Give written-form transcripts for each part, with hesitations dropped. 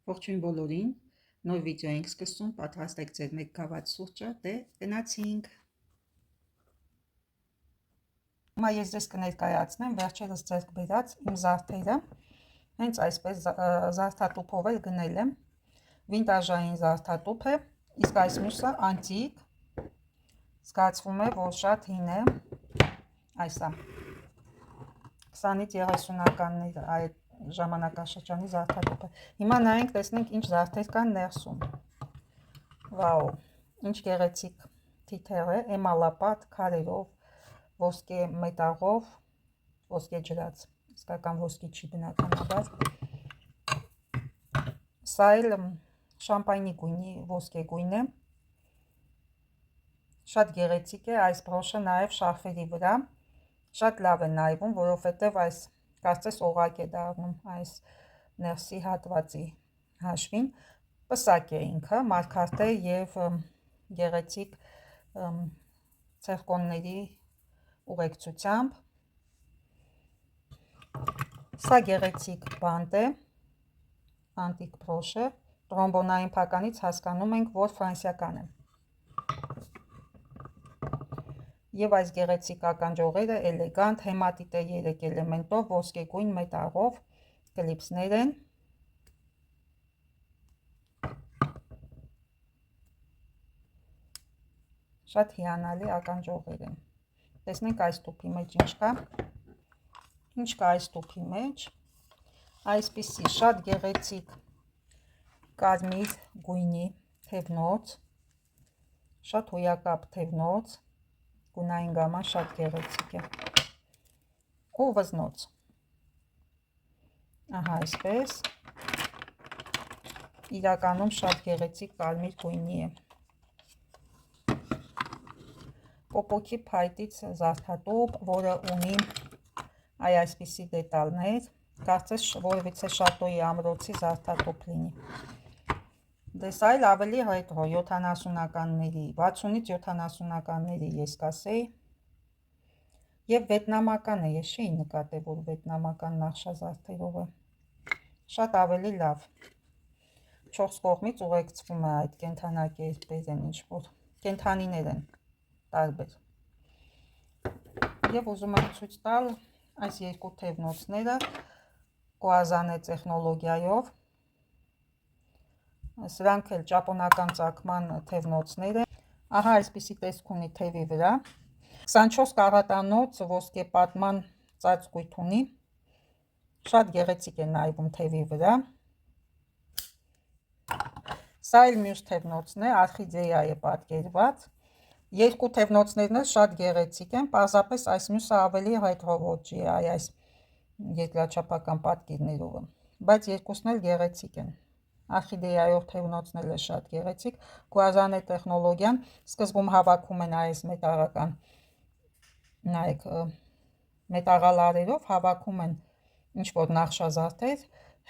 Ողջույն բոլորին, նոր վիդեո ենք սկսում, պատրաստեք ձեր մեկ գավաթ սուրճը, դե գնացինք։ Հիմա ես ձեզ կներկայացնեմ վերջերս ձեռք բերած իմ զարդերը, հենց այսպես զարդատուփով էլ գնել եմ, վինտաժային զարդատուփ է, իսկ այս մյուսը անտիկ, զգացվում է, որ շատ հին է, այս է, 20-ից 30-ականներ այդ ժամանակաշրջանի զարդատուփը։ Հիմա նայենք, տեսնենք ինչ զարդեր կան ներսում։ Վաու, ինչ գեղեցիկ թիթեղ է, էմալապատ քարերով, ոսկե մետաղով, ոսկե ջրած, իսկական ոսկի չի բնականաբար։ Սա էլ շամպայնի գույնի ոսկե գույն է։ Շատ գեղեցիկ է, այս բրոշը նաև շարֆերի վրա շատ լավ է նայվում, որովհետև այս կարծես օղակ է դառնում այս ներսի հատվածի հաշվին, պսակ է ինքը, մարգարտ է և գեղեցիկ ցերկոնների ուղեկցությամբ։ Սա գեղեցիկ բանտ է, անտիկ բրոշ է, տրոմբոնային փականից հասկանում ենք, որ ֆրանսիական է։ Եվ այս գեղեցիկ ականջողերը էլեգանտ, հեմատիտ է 3 էլեմենտով, ոսկեգույն մետաղով, կլիպսներ են։ Շատ հիանալի ականջողեր են։ Տեսնենք այս տուփի մեջ ինչ կա։ Ինչ կա այս տուփի մեջ։ Այսպիսի շատ գեղեցիկ կարմիր գույնի թևնոց, շատ հոյակապ թևնոց, գունային գաման շատ գեղեցիկ է։ Ու վզնոց։ Ահա այսպես։ Իրականում շատ գեղեցիկ կարմիր գույնի է։ Պոպոքի փայտից զարդատուփ, որը ունի այսպիսի դետալներ, կարծես որևիցե շատոյի ամրոցի զարդատուփ լինի։ Դες այլ ավելի ռետրո 70-ականների, 60-ից 70-ականների ես կասեի։ Եվ վետնամական է, ես չէի նկատել, որ վետնամական նախշազարդերով է։ Շատ ավելի լավ։ 4 կողմից ուղեկցվում է այդ կենդանակերպեր են ինչ-որ, կենդանիներ են տարբեր։ Եվ ուզում եմ ցույց տալ այս երկու թևնոցները կոազանե տեխնոլոգիայով։ Սրանք էլ ճապոնական ծագման թևնոցներ են։ Ահա այսպիսի տեսք ունի թևի վրա։ 24 կարատանոց ոսկե պատման ծածկույթ ունի։ Շատ գեղեցիկ է նայվում թևի վրա։ Սա էլ մյուս թևնոցն է, արխիդեա է պատկերված։ Երկու թևնոցներն էլ շատ գեղեցիկ են, պարզապես այս մյուսը ավելի ռետրո ոճի է, այս երկրաչափական պատկերներով, բայց երկուսն էլ գեղեցիկ են։ Արխիդեայով թևնոցն էլ է շատ գեղեցիկ։ Կոազանե տեխնոլոգիան սկզբում հավաքում են այս մետաղական, նայեք, մետաղալարերով հավաքում են ինչ-որ նախշազարդեր,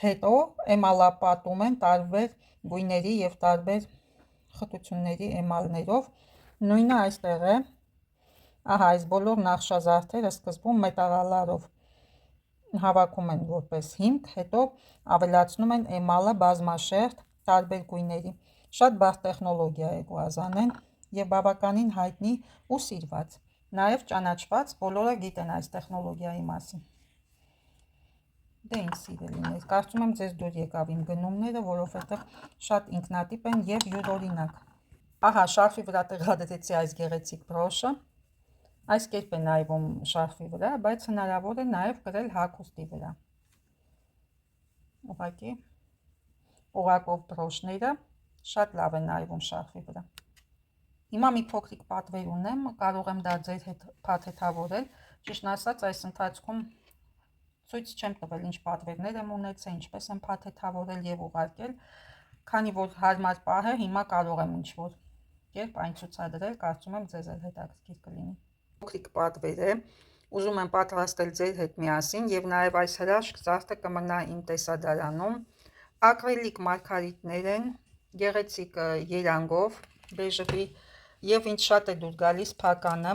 հետո էմալապատում են տարբեր գույների և տարբեր խտությունների էմալներով, նույնը այստեղ է։ Ահա այս բոլոր նախշազարդերը սկզբում մետաղալարով հավաքում են որպես հիմք, հետո ավելացնում են էմալը բազմաշերտ տարբեր գույների։ Շատ բարդ տեխնոլոգիա է կոազանեն և բավականին հայտնի ու սիրված, նաև ճանաչված, բոլորը գիտեն այս տեխնոլոգիայի մասին։ Դե ինչ սիրելիներ, կարծում եմ ձեզ դուր եկավ իմ գնումները, որովհետև շատ ինքնատիպ են և յուրօրինակ։ Ահա շարֆի վրա տեղադրեցի այս գեղեցիկ բրոշը։ Այս կերպ է նայվում շարֆի վրա, բայց հնարավոր է նաև կրել հագուստի վրա։ Ուղղակի օղակով բրոշները շատ լավ է նայվում շարֆի վրա։ Հիմա մի փոքրիկ պատվեր ունեմ, կարող եմ դա ձեր հետ փաթեթավորել, ճիշտն ասած այս ընթացքում ցույց չեմ տվել ինչ պատվերներ եմ ունեցել, ինչպես եմ փաթեթավորել և ուղարկել, քանի որ հարմար պահ է, հիմա կարող եմ ինչ-որ կերպ այն ցուցադրել, կարծում եմ ձեզ էլ հետաքրքիր կլինի։ Փոքրիկ պատվեր է, ուզում եմ պատրաստել ձեր հետ միասին և նաև այս հրաշք զարդը կմնա իմ տեսադարանում։ Ակրիլիկ մարգարիտներ են, գեղեցիկ երանգով, բեժվի, և ինձ շատ է դուր գալիս փականը,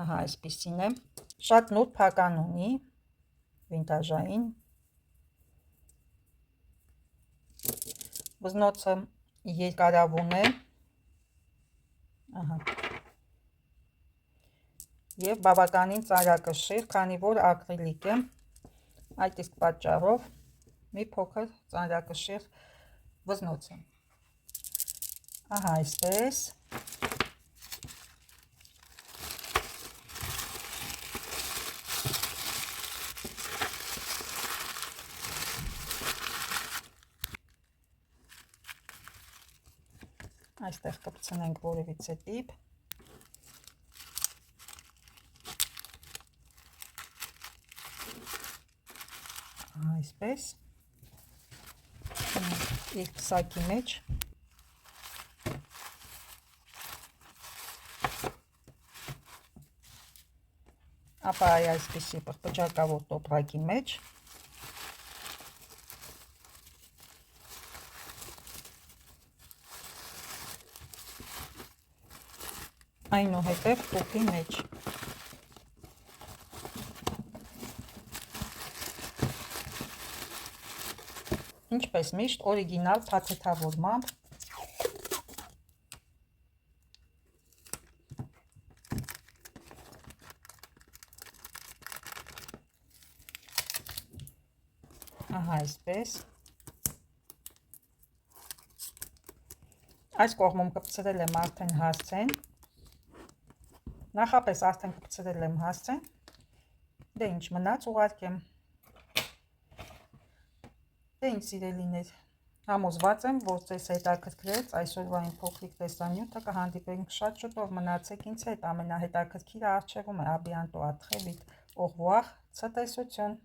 ահա այսպիսին է, շատ նուրբ փական ունի, վինտաժային, Վզնոցը երկարավուն է, և բավականին ծանրակշիռ, քանի որ ակրիլիկ է, այդ իսկ պատճառով մի փոքր ծանրակշիռ վզնոց է։ Ահա այսպես։ Այստեղ կպցնենք որևիցե տիպ։ Այսպես։ Իր պսակի մեջ։ Ապա այսպիսի պղպջակավոր տոպրակի մեջ։ Այնուհետև տուփի մեջ։ Ինչպես միշտ օրիգինալ փաթեթավորմամբ ահա այսպես։ Այս կողմում կպցրել եմ արդեն հասցեն։ Նախապես արդեն կպցրել եմ հասցեն։ Դե ինչ մնաց ուղարկեմ։ Դե ինչ սիրելիներ, համոզված եմ, որ ձեզ հետաքրքրեց այսօրվա իմ փոքրիկ տեսանյութը, կհանդիպենք շատ շուտով, մնացեք ինձ հետ, ամենահետաքրքիրը առջևում է, à bientôt, à très vite, au revoir, ցտեսություն։